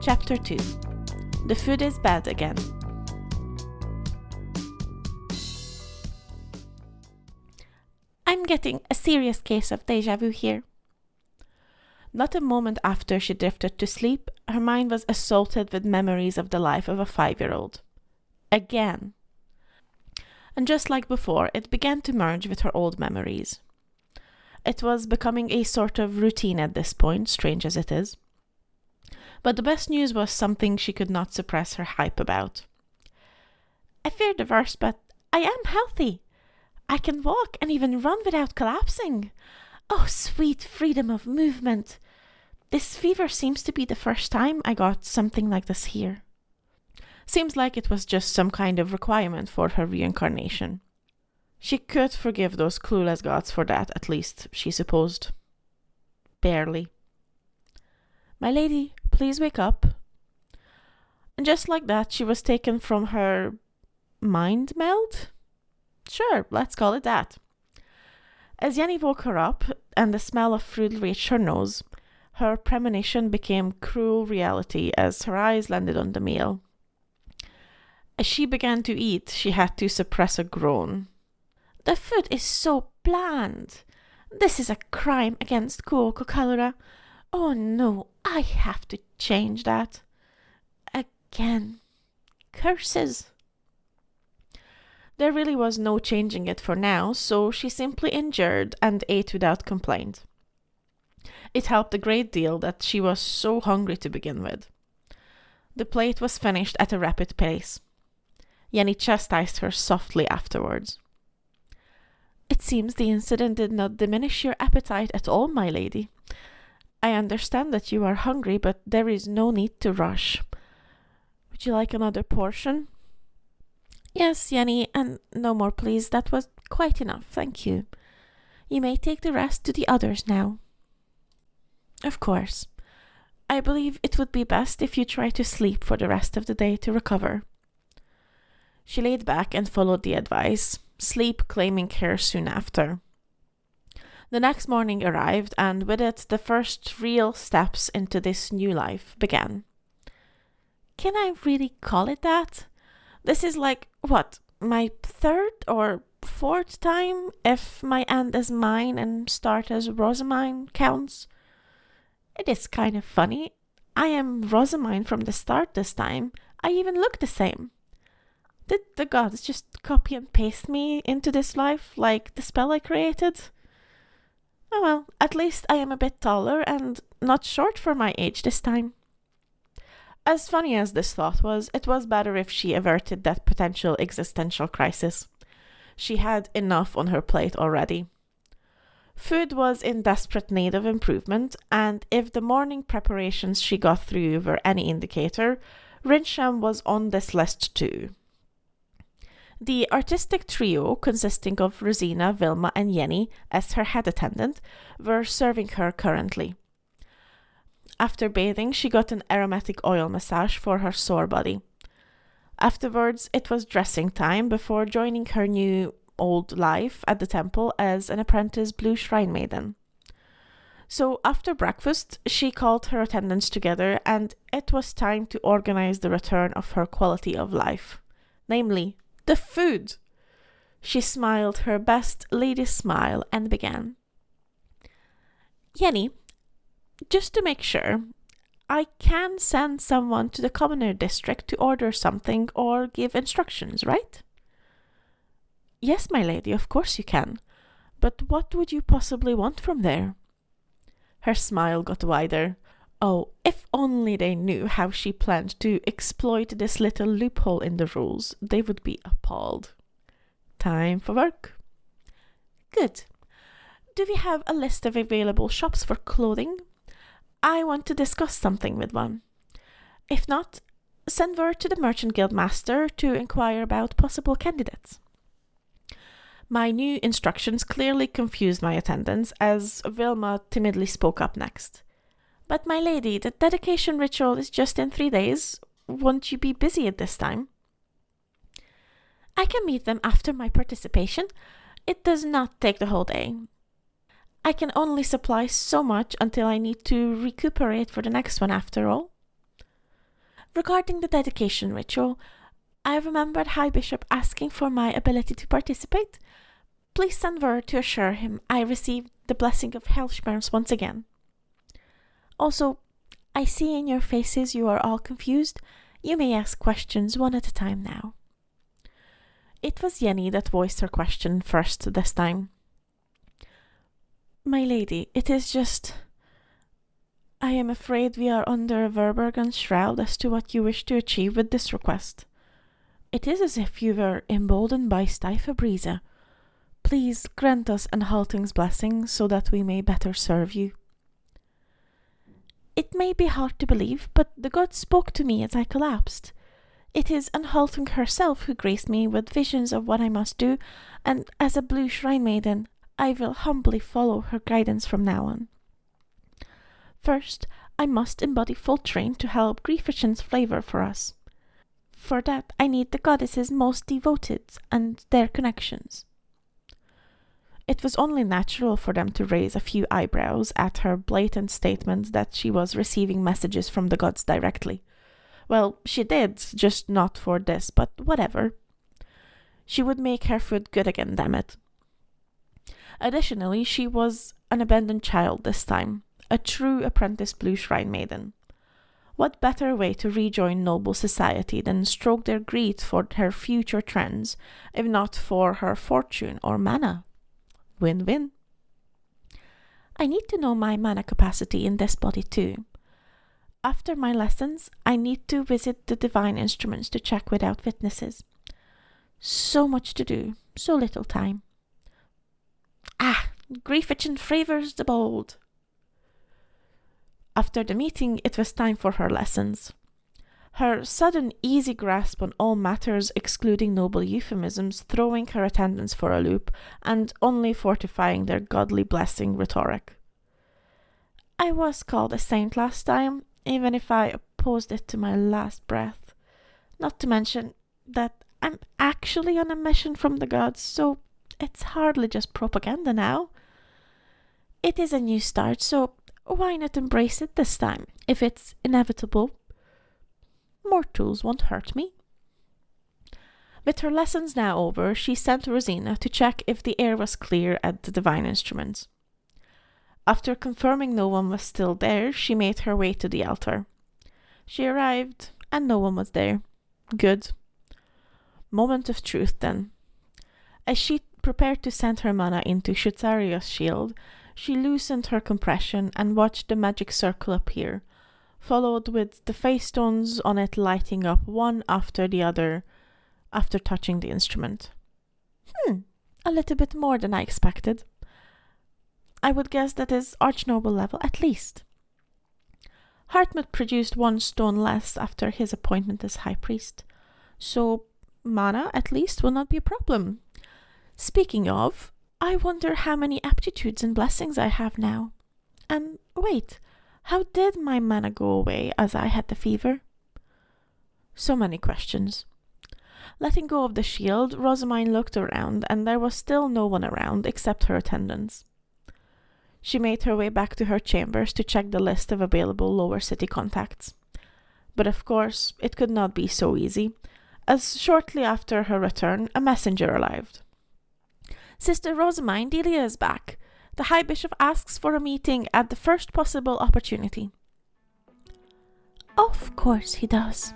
Chapter 2. The food is bad again. I'm getting a serious case of déjà vu here. Not a moment after she drifted to sleep, her mind was assaulted with memories of the life of a 5-year-old. Again. And just like before, it began to merge with her old memories. It was becoming a sort of routine at this point, strange as it is. But the best news was something she could not suppress her hype about. I fear the worst, but I am healthy. I can walk and even run without collapsing. Oh, sweet freedom of movement. This fever seems to be the first time I got something like this here. Seems like it was just some kind of requirement for her reincarnation. She could forgive those clueless gods for that, at least, she supposed. Barely. My lady, please wake up. And just like that, she was taken from her mind meld? Sure, let's call it that. As Jenny woke her up and the smell of food reached her nose, her premonition became cruel reality as her eyes landed on the meal. As she began to eat, she had to suppress a groan. The food is so bland. This is a crime against Kuokokalura. Oh no, I have to change that. Again. Curses. There really was no changing it for now, so she simply endured and ate without complaint. It helped a great deal that she was so hungry to begin with. The plate was finished at a rapid pace. Jenny chastised her softly afterwards. It seems the incident did not diminish your appetite at all, my lady. I understand that you are hungry, but there is no need to rush. Would you like another portion? Yes, Jenny, and no more, please. That was quite enough, thank you. You may take the rest to the others now. Of course. I believe it would be best if you try to sleep for the rest of the day to recover. She laid back and followed the advice, sleep claiming her soon after. The next morning arrived, and with it the first real steps into this new life began. Can I really call it that? This is like, my 3rd or 4th time, if my end as mine and start as Rosamine counts? It is kind of funny. I am Rosamine from the start this time. I even look the same. Did the gods just copy and paste me into this life, like the spell I created? Oh well, at least I am a bit taller and not short for my age this time. As funny as this thought was, it was better if she averted that potential existential crisis. She had enough on her plate already. Food was in desperate need of improvement, and if the morning preparations she got through were any indicator, Rinsham was on this list too. The artistic trio, consisting of Rosina, Vilma, and Jenny as her head attendant, were serving her currently. After bathing, she got an aromatic oil massage for her sore body. Afterwards, it was dressing time before joining her new old life at the temple as an apprentice Blue Shrine Maiden. So after breakfast, she called her attendants together, and it was time to organize the return of her quality of life, namely, the food. She smiled her best lady smile and began. Jenny, just to make sure, I can send someone to the commoner district to order something or give instructions, right? Yes, my lady, of course you can. But what would you possibly want from there? Her smile got wider. Oh, if only they knew how she planned to exploit this little loophole in the rules, they would be appalled. Time for work. Good. Do we have a list of available shops for clothing? I want to discuss something with one. If not, send word to the Merchant Guild Master to inquire about possible candidates. My new instructions clearly confused my attendants, as Vilma timidly spoke up next. But my lady, the dedication ritual is just in 3 days. Won't you be busy at this time? I can meet them after my participation. It does not take the whole day. I can only supply so much until I need to recuperate for the next one after all. Regarding the dedication ritual, I remembered High Bishop asking for my ability to participate. Please send word to assure him I received the blessing of Hellsperms once again. Also, I see in your faces you are all confused. You may ask questions one at a time now. It was Yenny that voiced her question first this time. My lady, it is just... I am afraid we are under a Verbergen shroud as to what you wish to achieve with this request. It is as if you were emboldened by Styfa. Please grant us Anhalting's blessing so that we may better serve you. It may be hard to believe, but the god spoke to me as I collapsed. It is Anhalting herself who graced me with visions of what I must do, and as a blue shrine maiden, I will humbly follow her guidance from now on. First, I must embody full train to help Grieferson's flavor for us. For that, I need the goddesses most devoted and their connections. It was only natural for them to raise a few eyebrows at her blatant statement that she was receiving messages from the gods directly. Well, she did, just not for this, but whatever. She would make her food good again, damn it. Additionally, she was an abandoned child this time, a true apprentice blue shrine maiden. What better way to rejoin noble society than stroke their greed for her future trends, if not for her fortune or mana? Win-win. I need to know my mana capacity in this body too. After my lessons, I need to visit the divine instruments to check without witnesses. So much to do, so little time. Grieferson favors the bold. After the meeting, it was time for her lessons. Her sudden easy grasp on all matters, excluding noble euphemisms, throwing her attendants for a loop, and only fortifying their godly blessing rhetoric. I was called a saint last time, even if I opposed it to my last breath. Not to mention that I'm actually on a mission from the gods, so it's hardly just propaganda now. It is a new start, so why not embrace it this time, if it's inevitable? More tools won't hurt me. With her lessons now over, she sent Rosina to check if the air was clear at the divine instruments. After confirming no one was still there, she made her way to the altar. She arrived, and no one was there. Good. Moment of truth, then. As she prepared to send her mana into Shutsaria's shield, she loosened her compression and watched the magic circle appear, followed with the face stones on it lighting up one after the other after touching the instrument. A little bit more than I expected. I would guess that is Archnoble level at least. Hartmut produced one stone less after his appointment as High Priest, so mana at least will not be a problem. Speaking of, I wonder how many aptitudes and blessings I have now. And wait, how did my mana go away as I had the fever? So many questions. Letting go of the shield, Rosamine looked around, and there was still no one around except her attendants. She made her way back to her chambers to check the list of available lower city contacts. But of course, it could not be so easy, as shortly after her return, a messenger arrived. Sister Rosamine, Delia is back. The High Bishop asks for a meeting at the first possible opportunity. Of course he does.